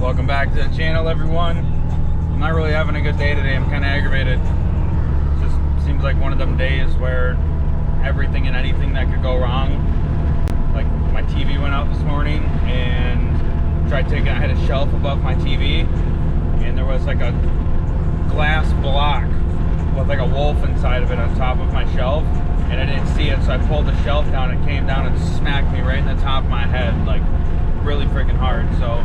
Welcome back to the channel, everyone. I'm not really having a good day today. I'm kind of aggravated. It just seems like one of them days where everything and anything that could go wrong. Like my TV went out this morning and I had a shelf above my TV and there was like a glass block with like a wolf inside of it on top of my shelf, and I didn't see it, so I pulled the shelf down. It came down and smacked me right in the top of my head, like really freaking hard. So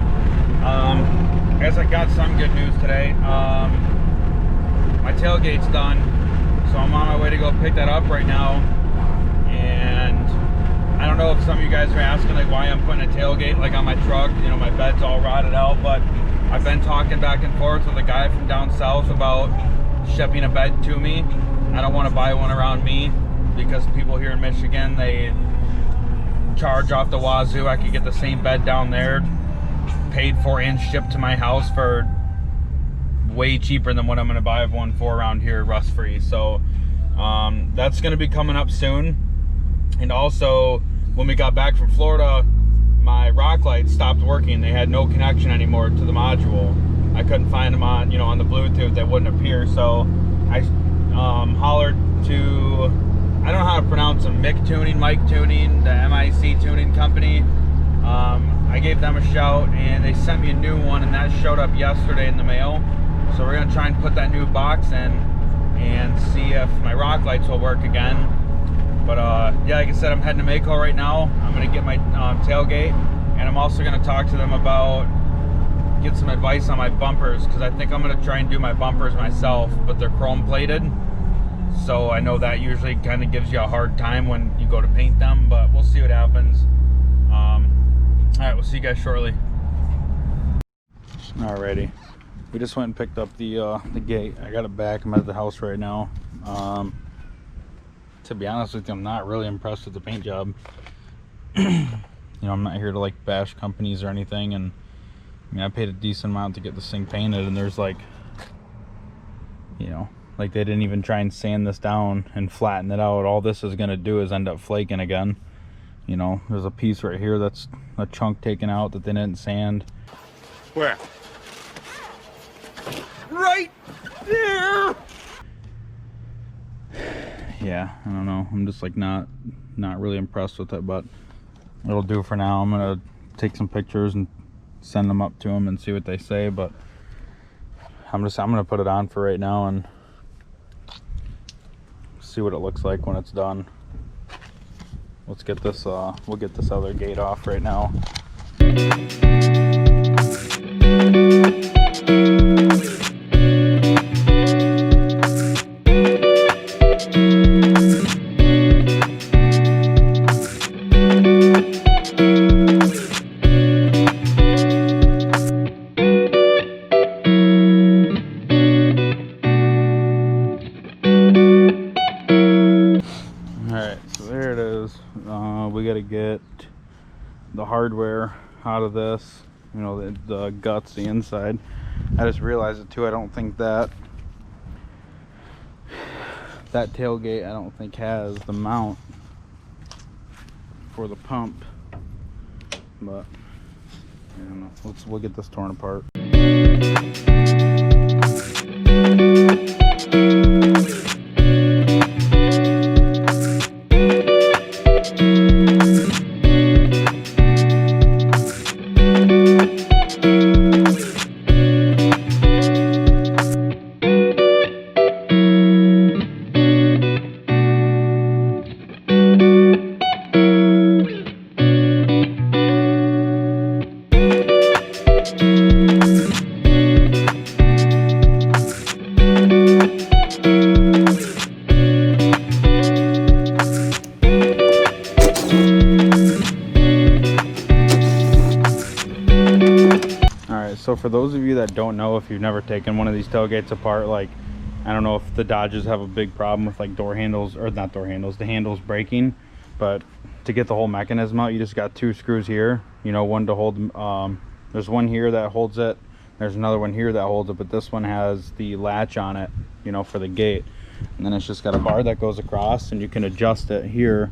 I guess I got some good news today. My tailgate's done, so I'm on my way to go pick that up right now. And I don't know if some of you guys are asking like why I'm putting a tailgate like on my truck. You know, my bed's all rotted out, but I've been talking back and forth with a guy from down south about shipping a bed to me. I don't want to buy one around me because people here in Michigan, they charge off the wazoo. I could get the same bed down there paid for and shipped to my house for way cheaper than what I'm going to buy one for around here, rust free. So that's going to be coming up soon. And also, when we got back from Florida, my rock lights stopped working. They had no connection anymore to the module. I couldn't find them on, on the Bluetooth. They wouldn't appear. So I hollered to, I don't know how to pronounce them, Mic Tuning, the MIC tuning company. I gave them a shout and they sent me a new one, and that showed up yesterday in the mail. So we're gonna try and put that new box in and see if my rock lights will work again. But yeah, like I said, I'm heading to Maaco right now. I'm gonna get my tailgate, and I'm also gonna talk to them about get some advice on my bumpers, because I think I'm gonna try and do my bumpers myself, but they're chrome plated. So I know that usually kind of gives you a hard time when you go to paint them, but we'll see what happens. All right, we'll see you guys shortly. Alrighty, we just went and picked up the gate. I got it back. I'm at the house right now. To be honest with you, I'm not really impressed with the paint job. I'm not here to like bash companies or anything, and I mean, I paid a decent amount to get this thing painted, and there's like, like they didn't even try and sand this down and flatten it out. All this is gonna do is end up flaking again. There's a piece right here that's a chunk taken out that they didn't sand. Where? Right there! Yeah, I don't know. I'm just like not really impressed with it, but it'll do for now. I'm gonna take some pictures and send them up to them and see what they say, but I'm gonna put it on for right now and see what it looks like when it's done. Let's get this we'll get this other gate off right now. We got to get the hardware out of this, the guts, the inside. I just realized it too. I don't think that tailgate, I don't think has the mount for the pump, but I don't know. We'll get this torn apart. So for those of you that don't know, if you've never taken one of these tailgates apart, like, I don't know if the Dodges have a big problem with like door handles, or not door handles, the handles breaking, but to get the whole mechanism out, you just got two screws here, one to hold, there's one here that holds it, there's another one here that holds it, but this one has the latch on it, for the gate, and then it's just got a bar that goes across, and you can adjust it here.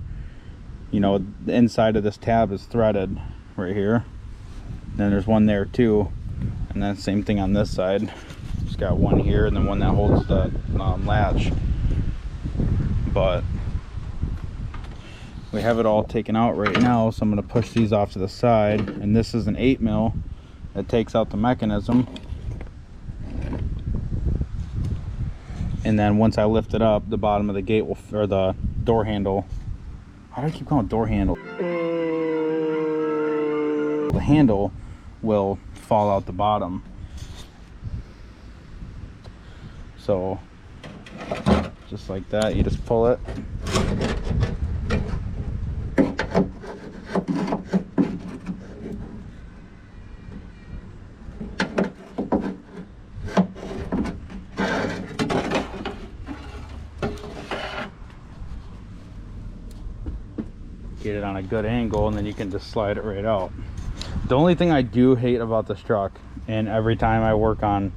The inside of this tab is threaded right here, then there's one there too. And then same thing on this side. Just got one here and then one that holds the latch. But we have it all taken out right now, so I'm going to push these off to the side. And this is an 8mm that takes out the mechanism. And then once I lift it up, the bottom of the gate will, or the door handle. Why do I keep calling it door handle? The handle will fall out the bottom. So just like that, you just pull it. Get it on a good angle, and then you can just slide it right out. The only thing I do hate about this truck, and every time I work on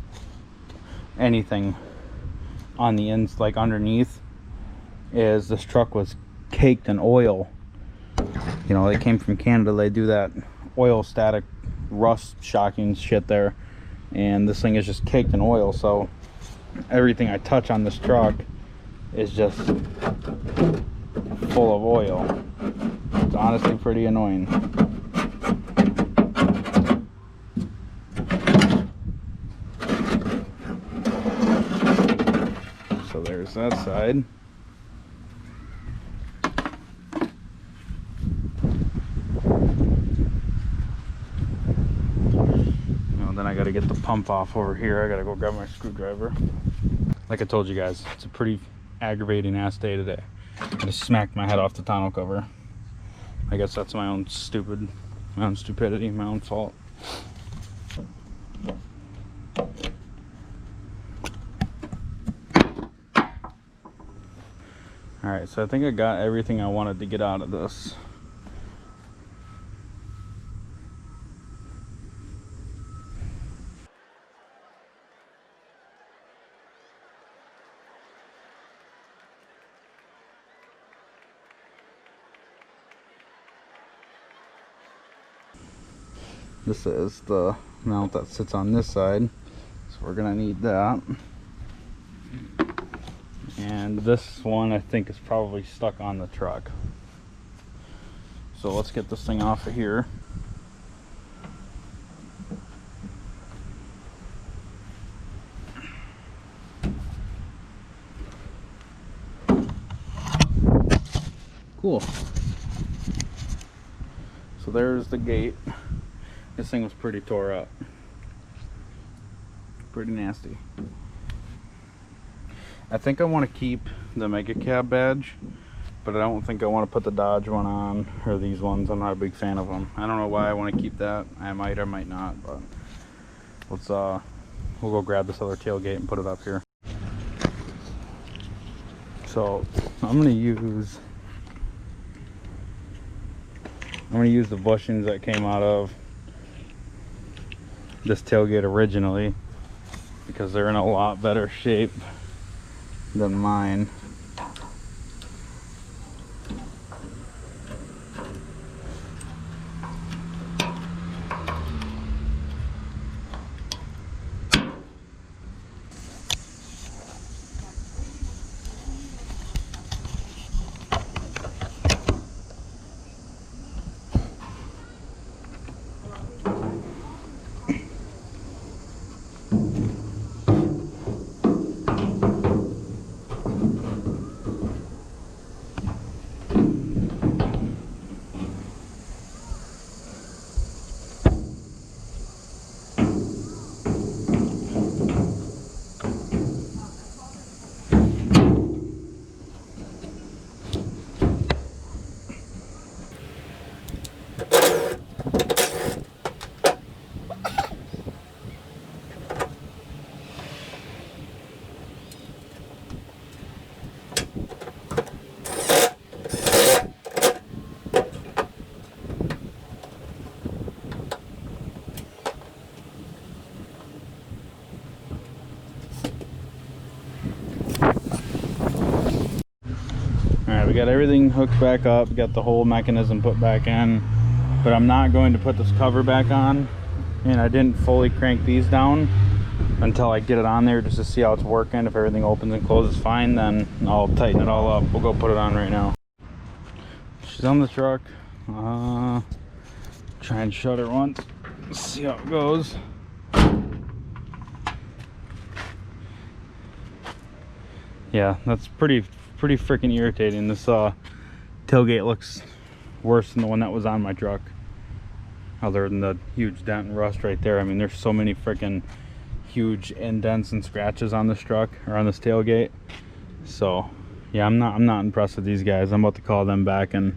anything on the ends, like underneath, is this truck was caked in oil. You know, they came from Canada. They do that oil static rust shocking shit there, and this thing is just caked in oil. So everything I touch on this truck is just full of oil. It's honestly pretty annoying. So there's that side. Now then I gotta get the pump off over here. I gotta go grab my screwdriver. Like I told you guys, it's a pretty aggravating ass day today. I just smacked my head off the tonneau cover. I guess that's my own stupidity, my own fault. Alright, so I think I got everything I wanted to get out of this. This is the mount that sits on this side, so we're gonna need that. And this one I think is probably stuck on the truck. So let's get this thing off of here. Cool. So there's the gate. This thing was pretty tore up. Pretty nasty. I think I want to keep the Mega Cab badge, but I don't think I want to put the Dodge one on, or these ones. I'm not a big fan of them. I don't know why I want to keep that. I might or might not, but let's we'll go grab this other tailgate and put it up here. So I'm gonna use the bushings that came out of this tailgate originally, because they're in a lot better shape than mine. Alright, we got everything hooked back up, got the whole mechanism put back in, but I'm not going to put this cover back on and I didn't fully crank these down until I get it on there just to see how it's working. If everything opens and closes fine, then I'll tighten it all up. We'll go put it on right now. She's on the truck. Try and shut her once. See how it goes. Yeah, that's pretty freaking irritating. This tailgate looks worse than the one that was on my truck, other than the huge dent and rust right there. I mean, there's so many freaking huge indents and scratches on this truck, or on this tailgate. So yeah, I'm not impressed with these guys. I'm about to call them back, and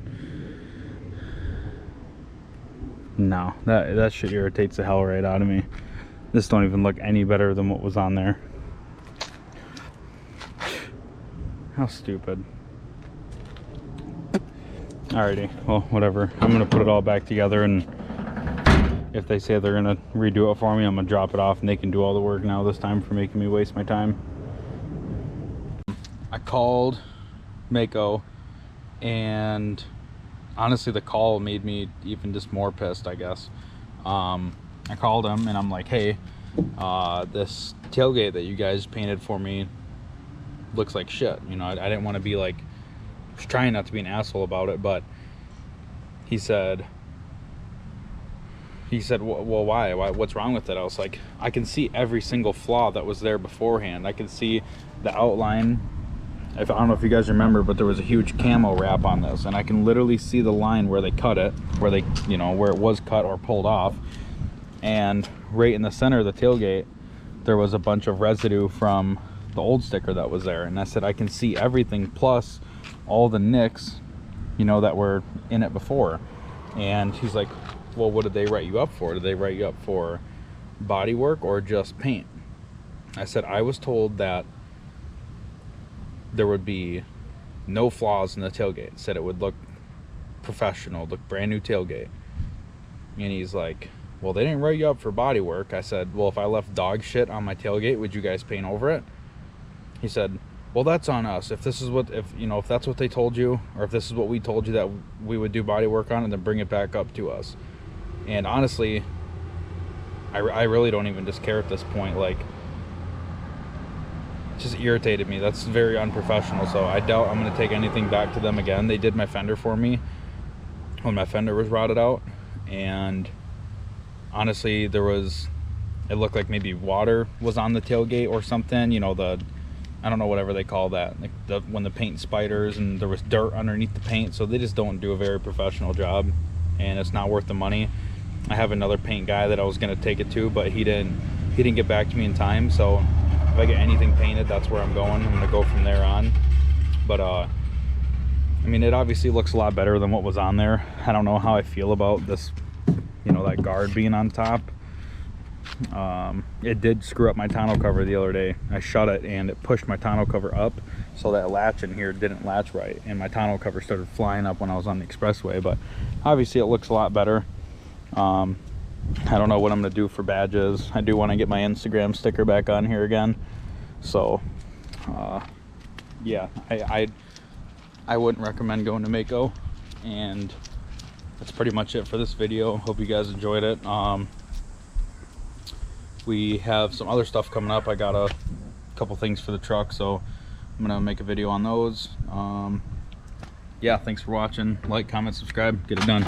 no, that shit irritates the hell right out of me. This don't even look any better than what was on there. How stupid. Alrighty, well, whatever. I'm gonna put it all back together, and if they say they're gonna redo it for me, I'm gonna drop it off and they can do all the work now this time for making me waste my time. I called Maaco, and honestly the call made me even just more pissed, I guess. I called him and I'm like, hey, this tailgate that you guys painted for me looks like shit. You know, I didn't want to be like, I was trying not to be an asshole about it, but he said, well, why? What's wrong with it? I was like, I can see every single flaw that was there beforehand. I can see the outline. I don't know if you guys remember, but there was a huge camo wrap on this, and I can literally see the line where they cut it, where they, you know, where it was cut or pulled off. And right in the center of the tailgate, there was a bunch of residue from the old sticker that was there. And I said, I can see everything, plus all the nicks, you know, that were in it before. And he's like, well, what did they write you up for? Did they write you up for body work or just paint? I said, I was told that there would be no flaws in the tailgate. Said it would look professional, look brand new tailgate. And he's like, well, they didn't write you up for body work. I said, well, if I left dog shit on my tailgate, would you guys paint over it? He said, well, that's on us. If this is what, if you know, if that's what they told you, or if this is what we told you that we would do body work on, and then bring it back up to us. And honestly, I really don't even just care at this point. Like, it just irritated me. That's very unprofessional. So I doubt I'm going to take anything back to them again. They did my fender for me when my fender was rotted out, and honestly, it looked like maybe water was on the tailgate or something, you know, I don't know, whatever they call that, like when the paint spiders, and there was dirt underneath the paint. So they just don't do a very professional job, and it's not worth the money. I have another paint guy that I was going to take it to, but he didn't get back to me in time. So if I get anything painted, that's where I'm going. I'm going to go from there on. But I mean, it obviously looks a lot better than what was on there. I don't know how I feel about this, you know, that guard being on top. It did screw up my tonneau cover the other day. I shut it and it pushed my tonneau cover up, so that latch in here didn't latch right, and my tonneau cover started flying up when I was on the expressway. But obviously it looks a lot better. I don't know what I'm gonna do for badges. I do want to get my Instagram sticker back on here again. So yeah, I wouldn't recommend going to Maaco. And that's pretty much it for this video. Hope you guys enjoyed it. We have some other stuff coming up. I got a couple things for the truck, so I'm gonna make a video on those. Yeah, thanks for watching. Like, comment, subscribe, get it done.